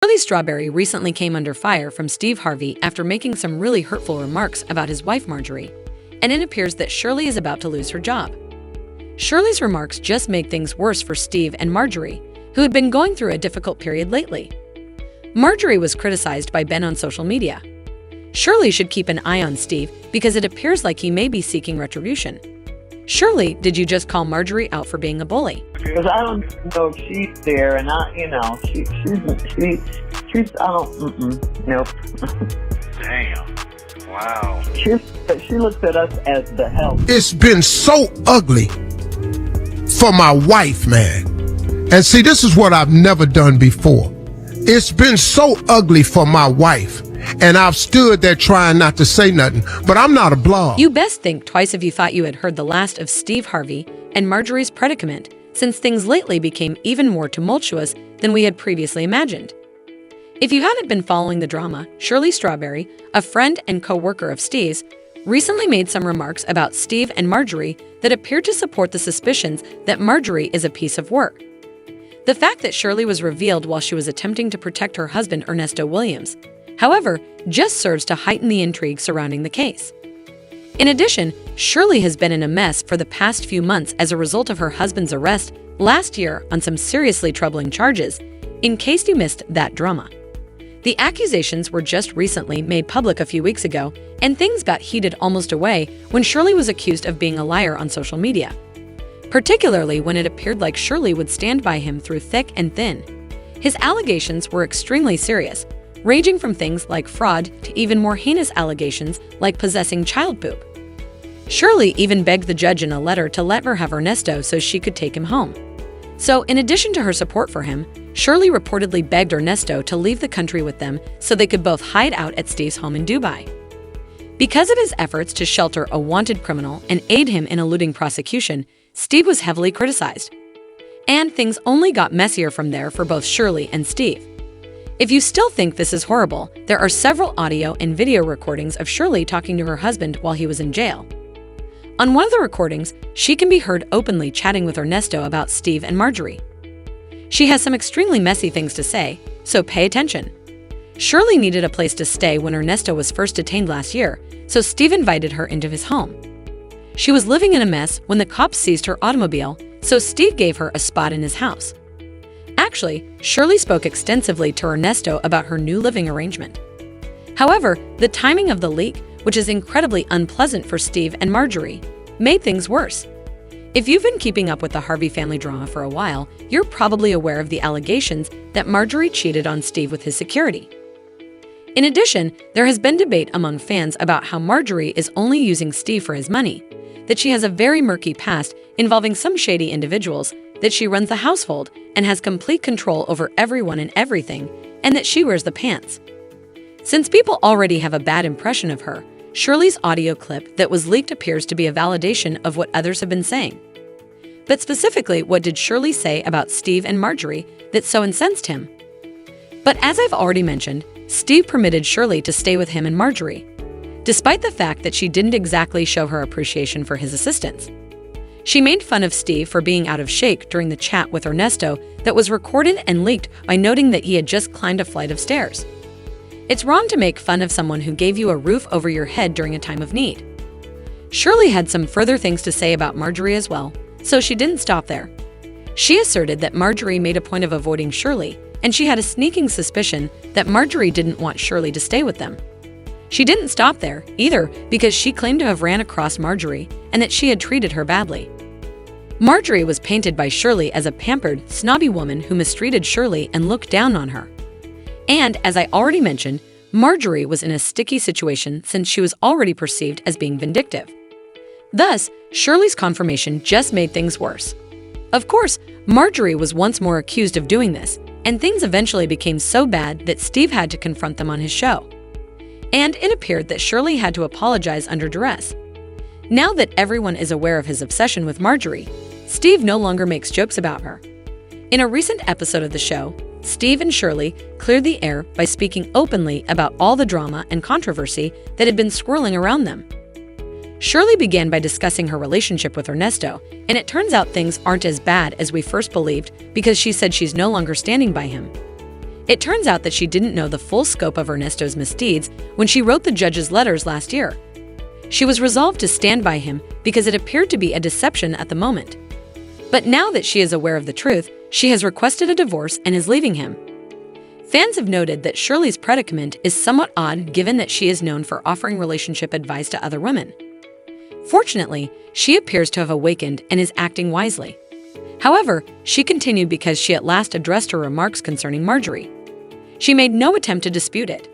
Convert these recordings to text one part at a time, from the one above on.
Shirley Strawberry recently came under fire from Steve Harvey after making some really hurtful remarks about his wife Marjorie, and it appears that Shirley is about to lose her job. Shirley's remarks just make things worse for Steve and Marjorie, who had been going through a difficult period lately. Marjorie was criticized by Ben on social media. Shirley should keep an eye on Steve because it appears like he may be seeking retribution. Shirley, did you just call Marjorie out for being a bully? Because I don't know if she's there, and nope. Damn. Wow. She looks at us as the help. It's been so ugly for my wife, man. And see, this is what I've never done before. It's been so ugly for my wife. And I've stood there trying not to say nothing, but I'm not a blog. You best think twice if you thought you had heard the last of Steve Harvey and Marjorie's predicament, since things lately became even more tumultuous than we had previously imagined. If you hadn't been following the drama, Shirley Strawberry, a friend and co-worker of Steve's, recently made some remarks about Steve and Marjorie that appeared to support the suspicions that Marjorie is a piece of work. The fact that Shirley was revealed while she was attempting to protect her husband Ernesto Williams, however, just serves to heighten the intrigue surrounding the case. In addition, Shirley has been in a mess for the past few months as a result of her husband's arrest last year on some seriously troubling charges, in case you missed that drama. The accusations were just recently made public a few weeks ago, and things got heated almost away when Shirley was accused of being a liar on social media, particularly when it appeared like Shirley would stand by him through thick and thin. His allegations were extremely serious, ranging from things like fraud to even more heinous allegations like possessing child poop. Shirley even begged the judge in a letter to let her have Ernesto so she could take him home. So, in addition to her support for him, Shirley reportedly begged Ernesto to leave the country with them so they could both hide out at Steve's home in Dubai. Because of his efforts to shelter a wanted criminal and aid him in eluding prosecution, Steve was heavily criticized. And things only got messier from there for both Shirley and Steve. If you still think this is horrible, there are several audio and video recordings of Shirley talking to her husband while he was in jail. On one of the recordings, she can be heard openly chatting with Ernesto about Steve and Marjorie. She has some extremely messy things to say, so pay attention. Shirley needed a place to stay when Ernesto was first detained last year, so Steve invited her into his home. She was living in a mess when the cops seized her automobile, so Steve gave her a spot in his house. Actually, Shirley spoke extensively to Ernesto about her new living arrangement. However, the timing of the leak, which is incredibly unpleasant for Steve and Marjorie, made things worse. If you've been keeping up with the Harvey family drama for a while, you're probably aware of the allegations that Marjorie cheated on Steve with his security. In addition, there has been debate among fans about how Marjorie is only using Steve for his money, that she has a very murky past involving some shady individuals, that she runs the household and has complete control over everyone and everything, and that she wears the pants. Since people already have a bad impression of her, Shirley's audio clip that was leaked appears to be a validation of what others have been saying. But specifically, what did Shirley say about Steve and Marjorie that so incensed him? But as I've already mentioned, Steve permitted Shirley to stay with him and Marjorie, despite the fact that she didn't exactly show her appreciation for his assistance. She made fun of Steve for being out of shape during the chat with Ernesto that was recorded and leaked by noting that he had just climbed a flight of stairs. It's wrong to make fun of someone who gave you a roof over your head during a time of need. Shirley had some further things to say about Marjorie as well, so she didn't stop there. She asserted that Marjorie made a point of avoiding Shirley, and she had a sneaking suspicion that Marjorie didn't want Shirley to stay with them. She didn't stop there, either, because she claimed to have ran across Marjorie and that she had treated her badly. Marjorie was painted by Shirley as a pampered, snobby woman who mistreated Shirley and looked down on her. And, as I already mentioned, Marjorie was in a sticky situation since she was already perceived as being vindictive. Thus, Shirley's confirmation just made things worse. Of course, Marjorie was once more accused of doing this, and things eventually became so bad that Steve had to confront them on his show. And it appeared that Shirley had to apologize under duress. Now that everyone is aware of his obsession with Marjorie, Steve no longer makes jokes about her. In a recent episode of the show, Steve and Shirley cleared the air by speaking openly about all the drama and controversy that had been swirling around them. Shirley began by discussing her relationship with Ernesto, and it turns out things aren't as bad as we first believed because she said she's no longer standing by him. It turns out that she didn't know the full scope of Ernesto's misdeeds when she wrote the judge's letters last year. She was resolved to stand by him because it appeared to be a deception at the moment. But now that she is aware of the truth, she has requested a divorce and is leaving him. Fans have noted that Shirley's predicament is somewhat odd given that she is known for offering relationship advice to other women. Fortunately, she appears to have awakened and is acting wisely. However, she continued because she at last addressed her remarks concerning Marjorie. She made no attempt to dispute it.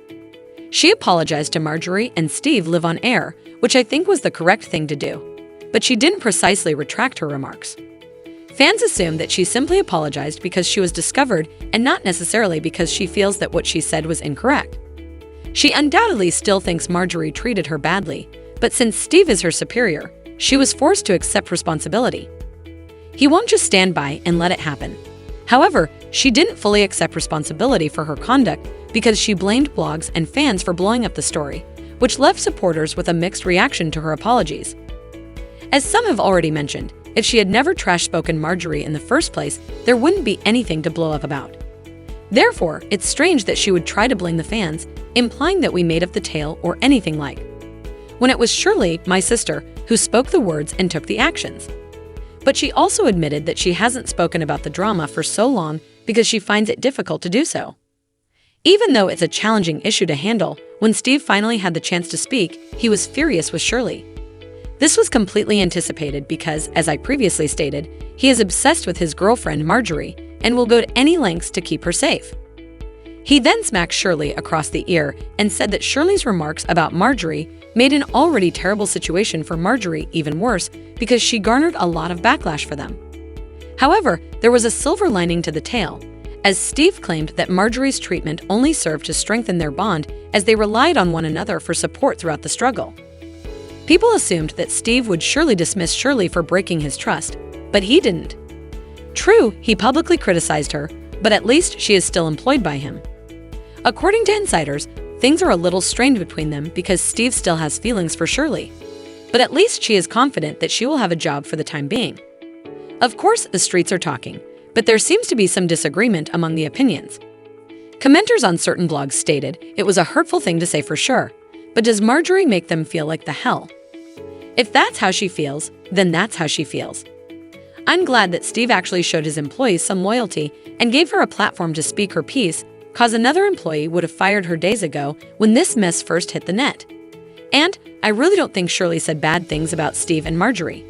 She apologized to Marjorie and Steve live on air, which I think was the correct thing to do. But she didn't precisely retract her remarks. Fans assume that she simply apologized because she was discovered and not necessarily because she feels that what she said was incorrect. She undoubtedly still thinks Marjorie treated her badly, but since Steve is her superior, she was forced to accept responsibility. He won't just stand by and let it happen. However, she didn't fully accept responsibility for her conduct because she blamed blogs and fans for blowing up the story, which left supporters with a mixed reaction to her apologies. As some have already mentioned, if she had never trash-spoken Marjorie in the first place, there wouldn't be anything to blow up about. Therefore, it's strange that she would try to blame the fans, implying that we made up the tale or anything like. When it was Shirley, my sister, who spoke the words and took the actions. But she also admitted that she hasn't spoken about the drama for so long because she finds it difficult to do so. Even though it's a challenging issue to handle, when Steve finally had the chance to speak, he was furious with Shirley. This was completely anticipated because, as I previously stated, he is obsessed with his girlfriend Marjorie and will go to any lengths to keep her safe. He then smacked Shirley across the ear and said that Shirley's remarks about Marjorie made an already terrible situation for Marjorie even worse because she garnered a lot of backlash for them. However, there was a silver lining to the tale, as Steve claimed that Marjorie's treatment only served to strengthen their bond as they relied on one another for support throughout the struggle. People assumed that Steve would surely dismiss Shirley for breaking his trust, but he didn't. True, he publicly criticized her, but at least she is still employed by him. According to insiders, things are a little strained between them because Steve still has feelings for Shirley. But at least she is confident that she will have a job for the time being. Of course, the streets are talking, but there seems to be some disagreement among the opinions. Commenters on certain blogs stated it was a hurtful thing to say for sure, but does Marjorie make them feel like the hell? If that's how she feels, then that's how she feels. I'm glad that Steve actually showed his employees some loyalty and gave her a platform to speak her piece, cause another employee would have fired her days ago when this mess first hit the net. And I really don't think Shirley said bad things about Steve and Marjorie.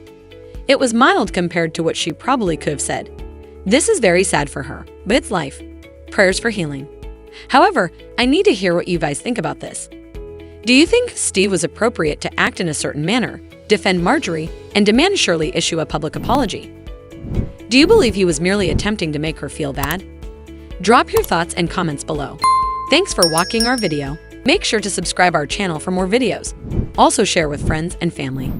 It was mild compared to what she probably could have said. This is very sad for her, but it's life. Prayers for healing. However, I need to hear what you guys think about this. Do you think Steve was appropriate to act in a certain manner, defend Marjorie, and demand Shirley issue a public apology? Do you believe he was merely attempting to make her feel bad? Drop your thoughts and comments below. Thanks for watching our video. Make sure to subscribe our channel for more videos. Also share with friends and family.